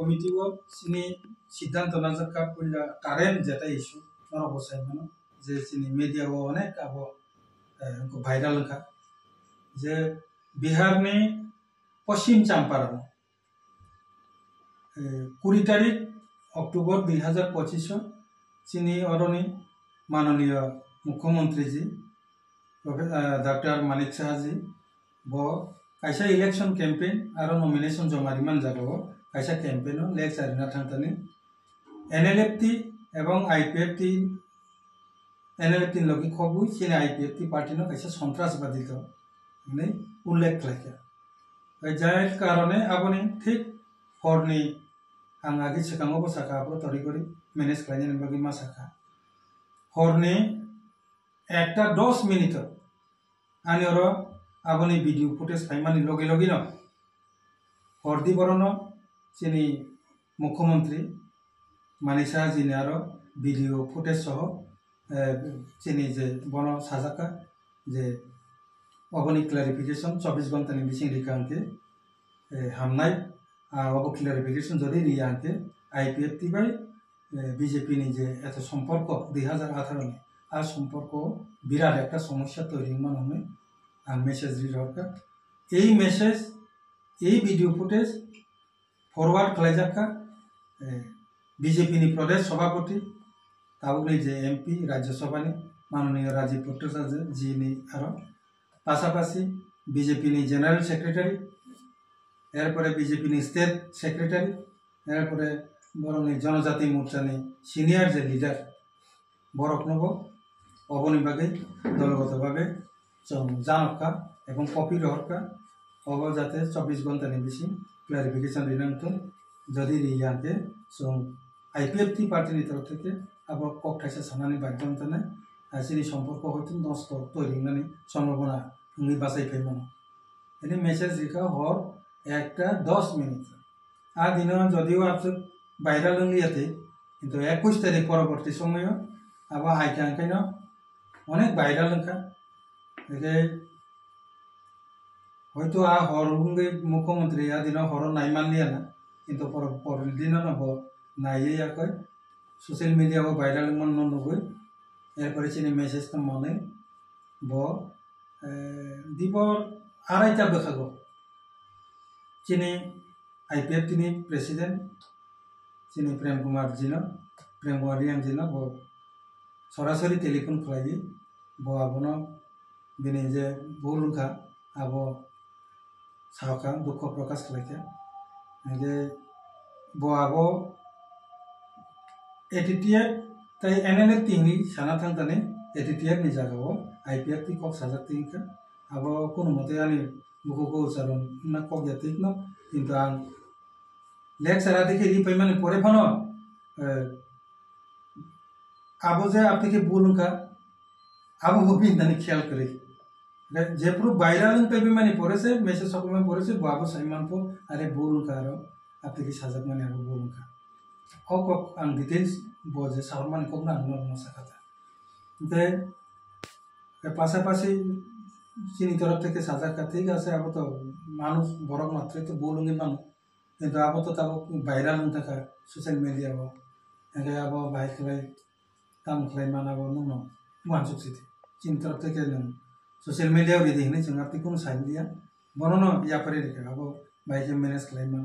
কমিটিও চিনি সিদ্ধান্ত নাজাকা কইলা কারেন্ট যেটা ইস্যু নর বসাই মানে যে চিনি মিডিয়াও অনেক আবো ভাইরাল খা যে বিহারনি পশ্চিম চম্পারণ 20 তারিখ অক্টোবর 2025 চিনি অরণি মাননীয় মুখ্যমন্ত্রীজি ডক্টর মানিক সাহাজি ব কাইসা ইলেকশন ক্যাম্পেইন আর নমিনেশন জমারিমান যাবো কাইসা ক্যাম্পেইনও লেক চারিনা থাকতানি এনএলএফটি এবং আইপিএফটি এনএলএফটি লগি খবুই চিনি আইপিএফটি পার্টিনো কাইসা সন্ত্রাসবাদী তো মানে উল্লেখ খাইকা যার কারণে আপনি ঠিক হরনি आं आगे सिगाङावबो साखाबो तरि करि मेनेज खालामनायनि बागै मा साखा हरनि 1:10 मिनिट आनि अर आबनि भिडिअ फुटेज फाइमानि लगे लगे न हरदि बरन चिनि मुख्यमंत्री मानिसा जिनि आरो भिडिअ फुटेज सह चिनि जे बन साजाका जे अबनि क्लारिफिकेशन 24 घंटानि बिसिं रिखांके हामनाय अब क्लारिफिकेशन जदि रियाते आईपीएफटी बाय बीजेपी नि जे एत सम्पर्क 2018 नि आ सम्पर्क बिराट एक समस्या तैरि मानने आं मेसेज रिहरका এই মেসেজ এই ভিডিও ফুটেজ ফরওয়ার্ড খালাইজাকা বিজেপি নি প্রদেশ সভাপতি তাবুনি যে এমপি রাজ্যসভানি মাননীয় রাজীব ভট্টাচার্য জি নি আর পাশাপাশি বিজেপি নি জেনারেল সেক্রেটারি এরপরে বিজেপি নি স্টেট সেক্রেটারি এরপরে বরং জনজাতি মোর্চানি সিনিয়র যে লিডার বরকনব অবনিবাগে দলগতভাবে জানকা এবং কপি রহকা অব যাতে 24 ঘন্টানি বেশি ক্লারিফিকেশন রিনান্ত যদি রিয়াতে সো আইপিএফটি পার্টিনি তরফ থেকে আবার কক থাইসা সানানি বাধ্যমতানে আসিনি সম্পর্ক হয়তো নষ্ট তৈরিনানি সম্ভাবনা উনি বাসাই ফেমান এনে মেসেজ রেখা হর 1:10 মিনিট आ दिन जदिव आप भाइराल लियाते किन्तु 21 तारिख परवर्ती समय अब आइका ओंखायनो अनेक भाइराल ओंखा हयतो आ हर बुंगे मुख्यमंत्री आ दिन हर नायमान लियाना किन्तु पर दिन नब नायैयाखै सोशल मीडिया भाइराल मन नुगै एरपरे चिनि मेसेज तो मने ब दिबर आराइटा बखागो चिनि आईपीएफटी नि प्रेसिडेंट चिनि प्रेम कुमार रियांग जिनो वो सरासरि टेलीफोन खालायो वो आबनो बिनि जे बुलुखा आबो साखा दुख प्रकाश खालायखा जे वो आबो एटीटीएफ ताई एनएलएफटी नि साना थांताने एटीटीएफ नि जागाव आईपीएफटी कक साजाक्तिखा आबो कोनो मते आनि बुकुको उच्चारण ना कक यातिक न किन्तु आं लेख सारा देखे रिफाइमाने परे फनो आबो जे आपके बोलुंखा आबो गोबिंदानि ख्याल करे जे प्रूफ वायरल पे भी माने परे से मैसेज सब में परे से बाबू साइमान को अरे बोलुंखा रो आपके साजक माने आबो बोलुंखा कक आं डिटेल्स बोजे सारमान को ना न सकाता दे पाশাপাশি চিনি तरफ থেকে সাজাকা ঠিক আছে আবো তো মানুষ বড় মাত্রায় তো बोलुंगे মানুষ কিন্তু अब तो तब भाइराल थाका सोशल मीडिया एंगे अब भाई खलाई काम खलाई मानाबो नुनो मानसुक सिथि चिन तरफ থেকে सोशल मीडिया रि देखने जों आपति कोनो साइड दिया बननो या परे रेखा अब भाई के मैनेज खलाई मान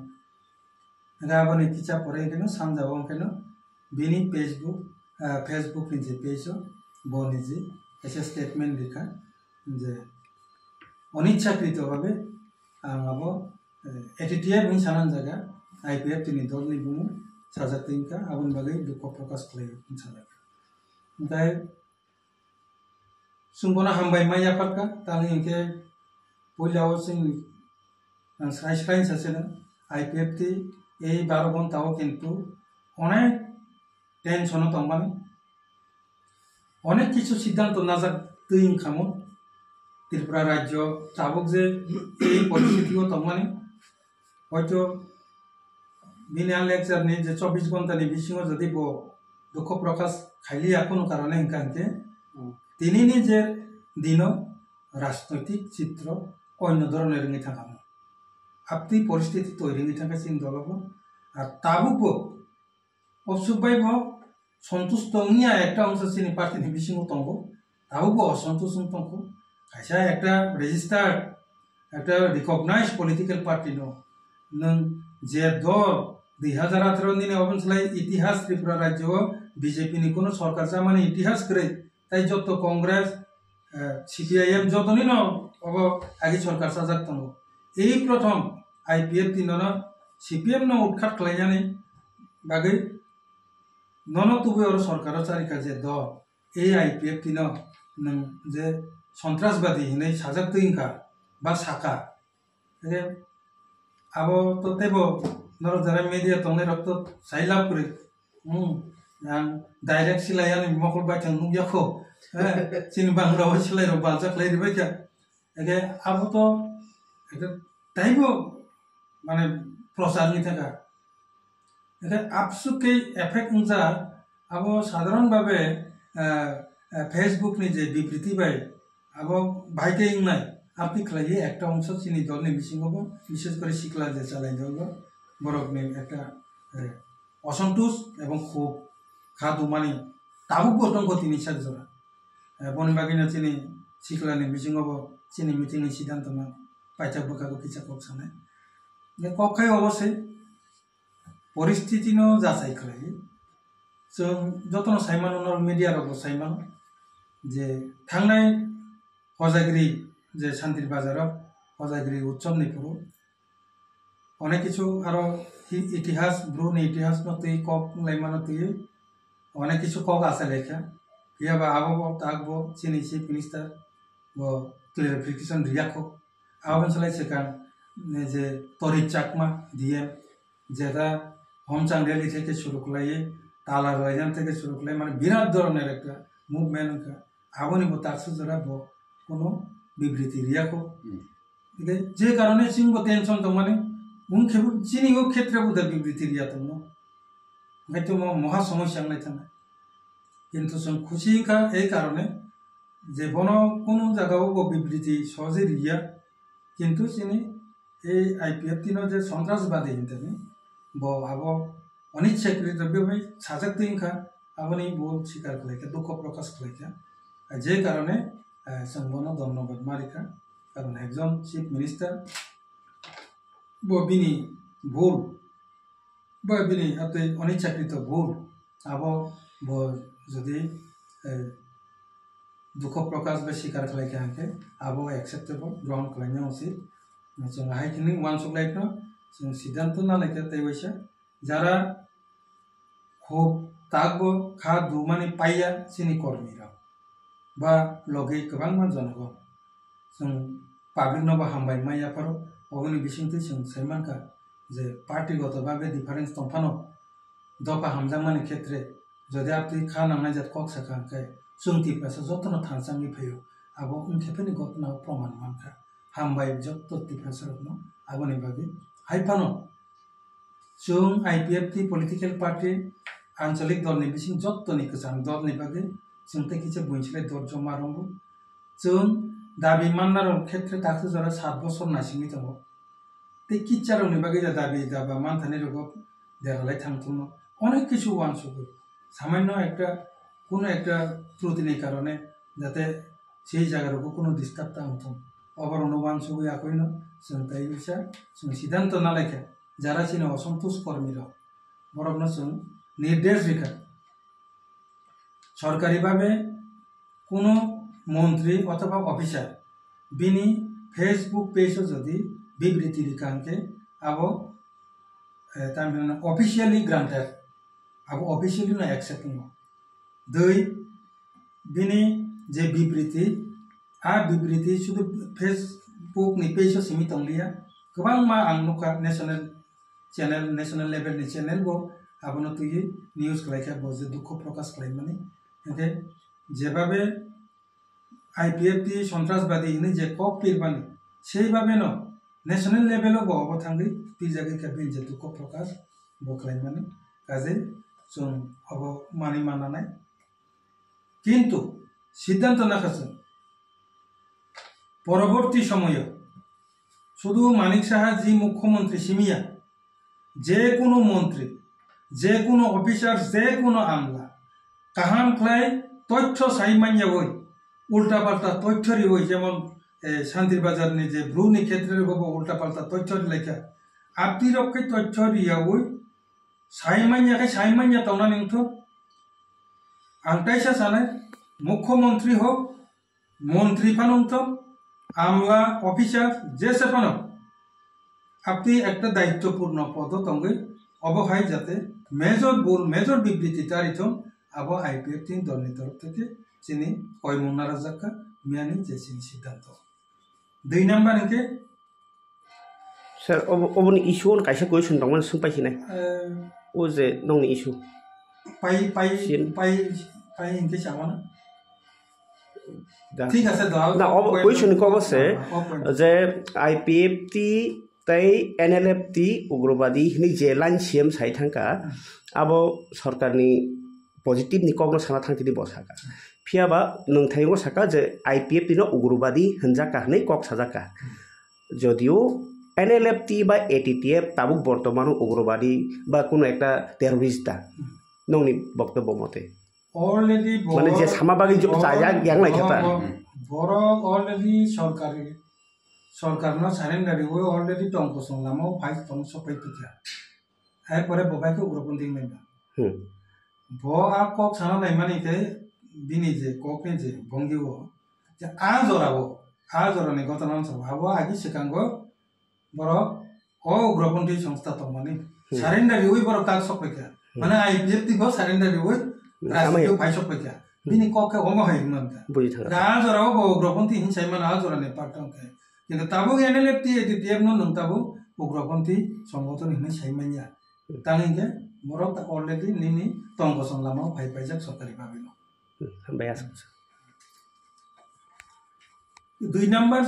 एंगे अब नि किचा परे केनो सामजाबो केनो बिनि फेसबुक नि जे पेज बनि जे एसे स्टेटमेंट लिखा जे अनिच्छाकृतभावे आं अब एटीटीएफ नि सानान जागा आईपीएफटी नि दलनि बुमु साजाक्तिंका आबुन बागै दुख प्रकाश खालायो साजाका ओमफ्राय सुंबना हामबाय माय आफादका तांनि इनके पयलाव जों स्राय स्राय सासेनो आईपीएफटी ए 12 घंटाओ किन्तु अनेक टेंशन तंबानि अनेक किछु सिद्धांत नाजाक दैं खामो त्रिपुरा राज्य ताबुक जे এই পরিস্থিতিও তংমানি হয়তো बिना लेक्चर ने जे 24 घंटा नि बिसिङाव जदि बो दुख प्रकाश खाइलिया कोनो कारणे हिंकांते तिनिनि जे दिन राजनैतिक चित्र अन्य धरनेर नि थाकामो आपति परिस्थिति तैरिनि थाखाय सिन दलबो আর তাবুকো অসুবাই সন্তুষ্ট নিয়া একটা অংশ চিনি পার্টি বিসিং তঙ্গ তাবুকো অসন্তুষ্ট তঙ্গ খাইসা একটা রেজিস্টার্ড একটা রিকগনাইজ পলিটিক্যাল পার্টি নং যে দল 2018 দিনে অবনসলাই ইতিহাস ত্রিপুরা রাজ্য বিজেপি নি কোনো সরকার মানে ইতিহাস করে তাই যত কংগ্রেস সিপিআইএম যত নিন আগে সরকার সাজাক তঙ্গ এই প্রথম আইপিএফ তিন সিপিএম উৎখাত খালাইনাनै বাগै নন তুবে और सरकार चारिका जे दल এই আইপিএফ তিন नों जे সন্ত্রাসবাদী হিनै সাজাক তৈঙ্কা বা সাকা আবো তো তেব নর যারা মিডিয়া তংনে রক্ত সাইলাপ করে ডাইরেক্ট সিলাইয়ানি মকল বাইথাং নুগিয়াখো চিনি বাংলা সিলাই র বালজাক লাই রিবাইকা একে আবো তো এটা তাইবো মানে প্রচারনি থাকা এটা আপসুকে এফেক্ট উঞ্জা আবো সাধারণভাবে ফেসবুক নি যে বিবৃতি বাই আবো ভাইকে ইংনাই আপনি খাইয়ে একটা অংশ চিনি দলনি মিসিং হবো বিশেষ করে শিকলা যে চালাই দেব বরফনি একটা অসন্তোষ এবং ক্ষোভ খাদু মানে তাবুক গঠন তিনি সাজরা বনবাগিনা চিনি শিকলানি মিসিং হবো চিনি মিটিংনি সিদ্ধান্ত না পাইথাক বোকাগো কিচা কক সানায় কক্ষায় অবশ্যই পরিস্থিতি যাচাই খালাই जों जतन साइमान मिडियारावबो साइमान जे थांनाय हजागिरि जे शान्तिर बाजाराव हजागिरि उत्सवनि पुरो अनेक किछु आरो इतिहास ब्रुनि इतिहास नतै कक लाइमान तै अनेक किछु कक आसे लेखा याबा आबो तागबो चिनि चिफ मिनिस्टार बो क्लियरिफिकेशन रियाखो आबन सलाय सेकान जे तरित चाकमा डीएम जेदा होमचांद रैली থেকে শুরু করায়ে ताला रायजान থেকে শুরু করে মানে বিরাট ধরনের একটা মুভমেন্ট আবনি তাকসু জরা কোনো বিবৃতি রিয়াকো যে কারণে সিংহ টেনশন তো মানে মুখে চিনিও ক্ষেত্রে বুধ বিবৃতি রিয়া তো হয়তো মহা সমস্যা নাই থানা কিন্তু খুশি এই কারণে যে কোনো জায়গাও বিবৃতি সহজে রিয়া কিন্তু চিনি এই আইপিএফ তিন যে সন্ত্রাসবাদী হিনতে আবো অনিচ্ছাকৃত ভাবে সাজাক তৈঙ্কা আবনি বল স্বীকার খাইকা দুঃখ প্রকাশ খাইকা যে কারণে সংবন ধন্যবাদ মারিকা কারণ একজন চিফ মিনিস্টার বিনি ভুল বা বিনি হাতে অনিচ্ছাকৃত ভুল আবো যদি দুঃখ প্রকাশ বা স্বীকার খাইকা হাঁকে আবো একসেপ্টেবল গ্রহণ খাইনা উচিত जों हाइकिनि वान सुग्लाइनो जों सिद्धांत ना लाइका तैवैसा যারা খুব তাগবো খা দুমানি পাইয়া চিনি কর্মীরা বা লগে গোबां মান জনগণ जों পাবলিক নবা হামবাই মাইয়াফারো অগনি বিসিংতে जों সাইমানকা যে পার্টিগতভাবে ডিফারেন্স দंफानो দফা হামজামানি ক্ষেত্রে যদি আপনি খা নাংনাই জাত কক সাকাঙ্কাই जोंति পাশে যতন থানসাংনি ফেयो আবো উনखेफेनि ঘটনা প্রমাণ মানকা हामबाय जत्त टिफासरनो आगोनि बागै हाइफानो जों आईपीएफ टी पॉलिटिकल पार्टी आंचलिक दलनि बिसिं जत्तनि गोजान दलनि बागै जों तेकिसे बुंसिलाय दर्ज मारंगो जों दाबि माननार क्षेत्र ताकसे जरा 7 বছর नासिंनि दङ ते किचारनि बागै दाबि दाबा मानथानि रग देरालाय थांथुनो अनेक किछु वानसुगो सामान्य একটা কোনো একটা ত্রুটির কারণে যাতে সেই জায়গার কোনো ডিস্টার্ব থাকতো अबर अनुमान सुबह आकोइन जों ताइबिसा जों सिद्धांत ना लाइका যারা ছিল অসন্তোষ কর্মীরা বরং जों निर्देश রেখা সরকারিভাবে কোনো মন্ত্রী অথবা অফিসার বিনি ফেসবুক পেজে যদি বিবৃতি রেখাকে আবো তারমানে অফিশিয়ালি গ্রান্টেড আবো অফিশিয়ালি না অ্যাকসেপ্ট নো দুই বিনি যে বিবৃতি आ विबृति शुद्ध फेसबुक नि पेज सीमित अंगलिया गोबां मा आं नुका नेशनल लेवल नि चैनल बो आबनो तुई न्यूज खालायखा बो जे दुख प्रकाश खालाय माने ओके जेबाबे आईपीएफ टी सन्त्रासबादी नि जे कक पिरबानि सेइबाबे न नेशनल लेवल बो अब थांगै पिजागै का बिन जे दुख प्रकाश बो खालाय माने काजे जों अब मानि मानानाय किन्तु सिद्धांत नाखासो পরবর্তী সময়ে শুধু মানিক সাহা জি মুখ্যমন্ত্রী সিমিয়া যে কোনো মন্ত্রী যে কোনো অফিসার যে কোনো আমলা কাহান খাই তথ্য সাইমাইয়া হই উল্টাপাল্টা তথ্যরই হই যেমন শান্তির বাজার নিজে ভ্রূণী ক্ষেত্রের গব উল্টাপাল্টা তথ্যর লেখা আপনি রক্ষে তথ্যর ইয়া হই সাইমাইয়া তনা নিংথ আংটাইসা সানে মুখ্যমন্ত্রী হোক মন্ত্রী ফানুংথ আমলা অফিসার যে সে ফানো আপনি একটা দায়িত্বপূর্ণ পদ তঙ্গে অবহাই যাতে মেজর বিবৃতি তারিথম আবো আইপিএফ তিন দলনি তরফ থেকে চিনি কয়মুন্না রাজাক্কা মিয়ানি যে চিনি সিদ্ধান্ত 2 নাম্বার ইনকে স্যার অবনি ইস্যু অন কাইসা কোয়েশন দংমান সুং পাইছিনে ও যে নংনি ইস্যু পাই ইনকে চাওয়ানা ঠিক আছে দাও না কোয়েশন কো আছে যে আইপিএফটি তাই এনএলএফটি উগ্রবাদী হিনি যে লাইন সিএম সাই থাকা আবো সরকারনি পজিটিভ নি কগ্ন সানা থাंगति बसाका फियाबा नोंथाइगो साका जे आईपीएफ दिनो उग्रवादी हनजाका नै कक साजाका যদিও एनएलएफटी बा एटीटीएफ ताबुक बर्तमान उग्रवादी बा कोनो एकटा टेररिस्ट नंनि बक्तव्य मते অলরেডি মানে যে সামাবাগী যে জায়গা গ্যাং লাইখাতা বড় অলরেডি সরকার না সারেন্ডারি ওই অলরেডি টঙ্ক সংলামও ফাইট টং সপাই পিকা এরপরে ববাইকে উগ্রপন্থী মেবা ব আ কক সানা নাই মানে কে বিনি যে কক নে যে ভঙ্গিও যে আ জরানে ঘটনা সব হাবো আগি সেকাঙ্গ বড় ও উগ্রপন্থী সংস্থা তো মানে সারেন্ডারি ওই বড় কাজ সপাইকা মানে আইপিএফ তি গো সারেন্ডারি ওই রাষ্ট্রীয় ভাই সপাইকা বিনি ককে অঙ্গ হয় মানকা বুঝি থাকা রা জরাও ব উগ্রপন্থী হিংসাই মানে আ জরানে পাটংকে কিন্তু তাবো এনএলএফটি এটিটিএফ নন তাবো উগ্রপন্থী সংগঠন হিনে সাইমাইয়া তাঙ্গে বড় তা অলরেডি নিনি টঙ্ক সংলামও ভাই পাইজাক সরকারি ভাবে বেয়াস 2 নাম্বার